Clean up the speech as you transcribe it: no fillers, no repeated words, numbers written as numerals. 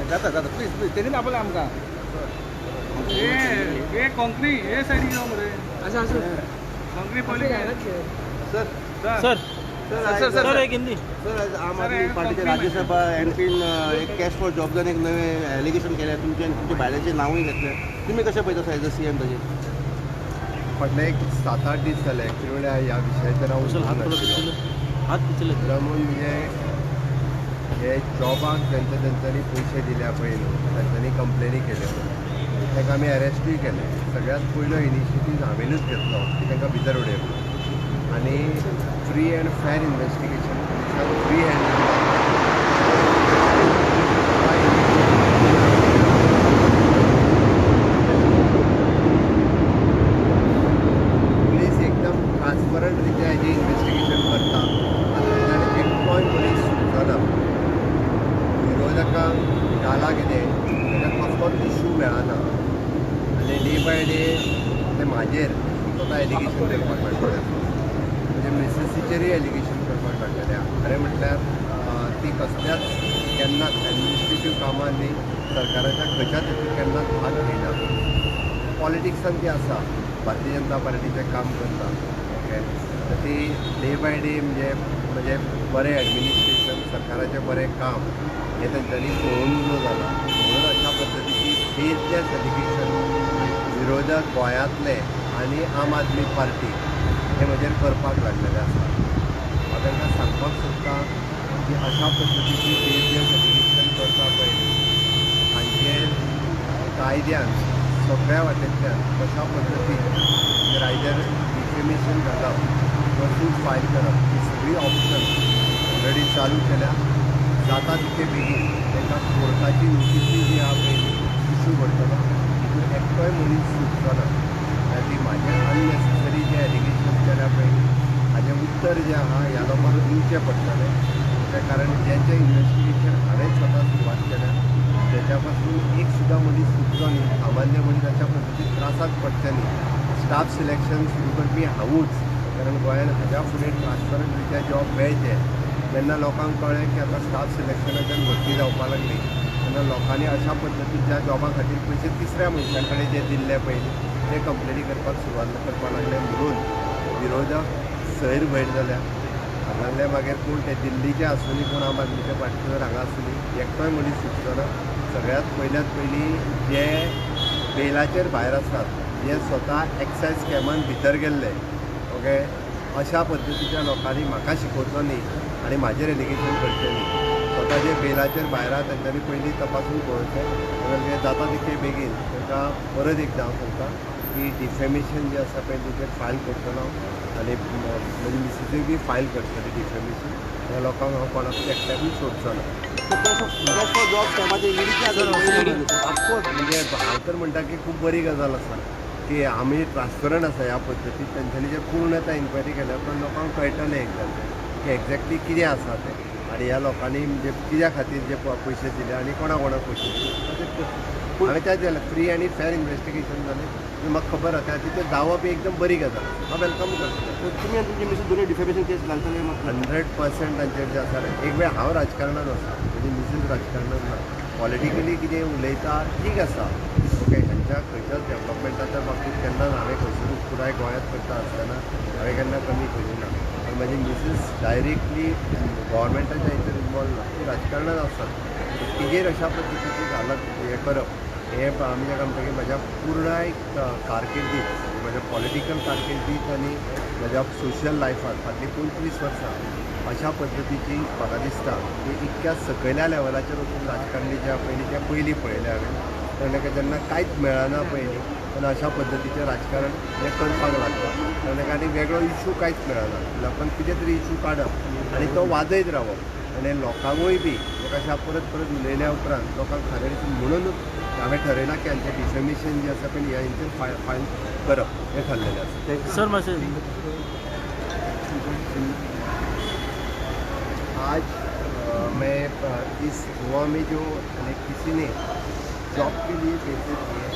जाता जाता please please त्यांनी दाखवलं आमकां हे कोंकणी हे सायडीक यो मरे असं असं Konkani policy sir sir sir sir sir एक हिंदी सर आम आदमी पार्टीचे राज्यसभा एमपीन एक कॅश फॉर जॉबजान एक नवें एलिगेशन केलें तुमच्या भायल्याचें नांवूय घेतलें तुमी कशें पळयता एज अ सीएम ताजेर फाटले एक 7-8 दीस जाले एक्चुअली ह्या विशयाचेर हांव रमून म्हणजे हे जॉबाक तेंच्यांनी पयशे दिल्या पळय न्हू तांच्यांनी कंप्लेनी केल्यो ताका आमी अरेस्टूय केले सगळ्यात पयलो इनिशिएटीव हांवेनूच घेतलो की तांकां भितर उडयलो आनी फ्री एंड फेर इन्वेस्टिगेशन फ्री पुलीस एकदम ट्रान्सपरंट रित्या हेजें इन्वेस्टिगेशन करता आनी एकटोय मनीस सुटना विरोधकांक घाला कितें ताका कसलोच इशू मेळना आनी डे बाय डे ते म्हाजेर स्वता एलिगेशन करपाक लागले म्हणजे मिसेसीचेरूय एलिगेशन करपाक लागलेले खरें म्हटल्यार ती कसल्याच केन्नाच एडमिनिस्ट्रेटीव कामांनी सरकाराच्या खंयच्याच हातूंत केन्नाच भाग घेयना पॉलिटिक्सान ती आसा भारतीय जनता पार्टीचें काम करता ओके ती डे बाय डे म्हणजे बरें एडमिनिस्ट्रेशन सरकाराचें बरें काम हें तेंच्यांनी पळोवन उलो जाला म्हणून अशा पद्दतीची बेजलेस एलिगेशन विरोधक गोंयांतले आनी आम आदमी पार्टी हे म्हजेर करपाक लागलेले आसा हांव तांकां सांगपाक सोदतां की अशा पद्दतीची बेजलेस एलिगेशन करता पळय हांचेर कायद्यान सगळ्या वाटेंतल्यान कशा पद्दतीन आयदर डिफेमेशन घालप किंवा सूट फायल करप ही सगळी ऑप्शन ऑलरेडी चालू केल्या जाता तितके बेगीन तांकां कोर्टाची नोटीसी जी आहा पळय इशू करतलो तितून एकटोय मनीस सुटचो ना ती म्हाजें अननेसेसरी जे एलिगेशन केल्या पळय हाजें उत्तर जें आहा ह्या लोकांक दिवचें पडटलें त्या कारण जें इन्वेस्टिगेशन हांवें स्वता सुरवात केल्या तेच्या पासून एक सुद्दां मनीस सुटचो न्ही सामान्य मनीस अशा पद्दतीन त्रासाक पडचे न्ही स्टाफ सिलेक्शन सुरू करपी हांवूच कारण गोंयांत हाज्या फुडें ट्रान्सपरंट रित्या जॉब मेळचे जेन्ना लोकांक कळ्ळें की आतां स्टाफ सिलेक्शनाच्यान भरती जावपाक लागली तेन्ना लोकांनी अशा पद्दतीच्या जॉबा खातीर पयशे तिसऱ्या मनशां कडेन जे दिल्ले पयलीं ते कंप्लेनी करपाक सुरवात करपाक लागले म्हणून विरोधक सैर भयर जाल्या हांगांतले मागीर कोण ते दिल्लीचे आसुनी कोण आम आदमीच्या पार्टीचो हांगा आसुनी एकटोय मनीस सुटचो ना सगळ्यात पयलीं जे बेलाचेर भायर आसात जे स्वता एक्सायज स्कॅमान भितर गेल्ले ओके अशा पद्दतीच्या लोकांनी म्हाका शिकोवचो न्ही आनी म्हाजेर एलिगेशन करचें न्ही स्वता जे बेलाचेर भायर आहा तेंच्यांनी पयलीं तपासून पळोवचें जाता तितके बेगीन तांकां परत एकदां हांव सांगता की डिफेमेशन जें आसा पळय तेचेर फायल करतलो आनी म्हजी मिसेसूय बी फायल करतली डिफेमेशन ह्या लोकांक हांव कोणाक एकट्याकूय सोडचो ना ऑफकोर्स म्हणजे हांव तर म्हणटा की खूब बरी गजाल आसा की आमी ट्रान्सपरंट आसा ह्या पद्दतीन तेंच्यांनी जे पूर्ण इन्क्वायरी केल्या पण लोकांक कळटलें एकदां की एक्झॅक्टली कितें आसा तें आनी ह्या लोकांनी म्हणजे कित्या खातीर जे पयशे दिले आनी कोणा कोणाक पयशे दिले हांवें तेंच जालें फ्री आनी फेर इन्वेस्टिगेशन जालें म्हाका खबर आसा तिचेर जावप एकदम बरी गजाल हांव वेलकम करतलो तुमी आनी तुमचे मिसेस दोनूय डिफेमेशन केस घालतले 100% तांचेर जे आसा एक वेळ हांव राजकारणांत वता म्हणजे मिसेस राजकारणांत ना पॉलिटिकली कितें उलयता ठीक आसा ओके हांच्या खंयच्याच डेवलपमेंटाच्या बाबतींत केन्नाच हांवें खंयसरूच पुराय गोंयांत करता आसतना हांवें केन्ना कमी केली ना पण म्हाजी मिसेस डायरेक्टली गव्हर्मेंटाच्या हितून इनवॉल्व ना ती राजकारणांत आसतात तिजेर अशा पद्दतीची घालप हें करप हे आमी ताका म्हणटा की म्हज्या पुराय कारकिर्दीत म्हज्या पॉलिटिकल कारकिर्दीत आनी म्हज्या सोशियल लायफांत फाटलीं 25 वर्सां अशा पद्दतीची म्हाका दिसता की इतक्या सकयल्या लेवलाचेर वचून राजकारणी जे पयलीं ते पयलीं पळयले हांवें ताका जेन्ना कांयच मेळना पयलीं पण अशा पद्दतीचें राजकारण हें करपाक लागता ताका आनी वेगळो इशू कांयच मेळना लोकांक कितें तरी इशू काडप आनी तो वाजयत रावप आनी लोकांकूय बी अशा परत परत उलयल्या उपरांत लोकांक खरें दिसून म्हणूनच हांवें ठरयलां की हांचें डिफेमेशन जें आसा पळय ह्या हांचेर फायल करप हें थारलेलें आसा सर मातशें आज मैं इस गोवा में जो किसी ने जॉब के लिए पैसे दिए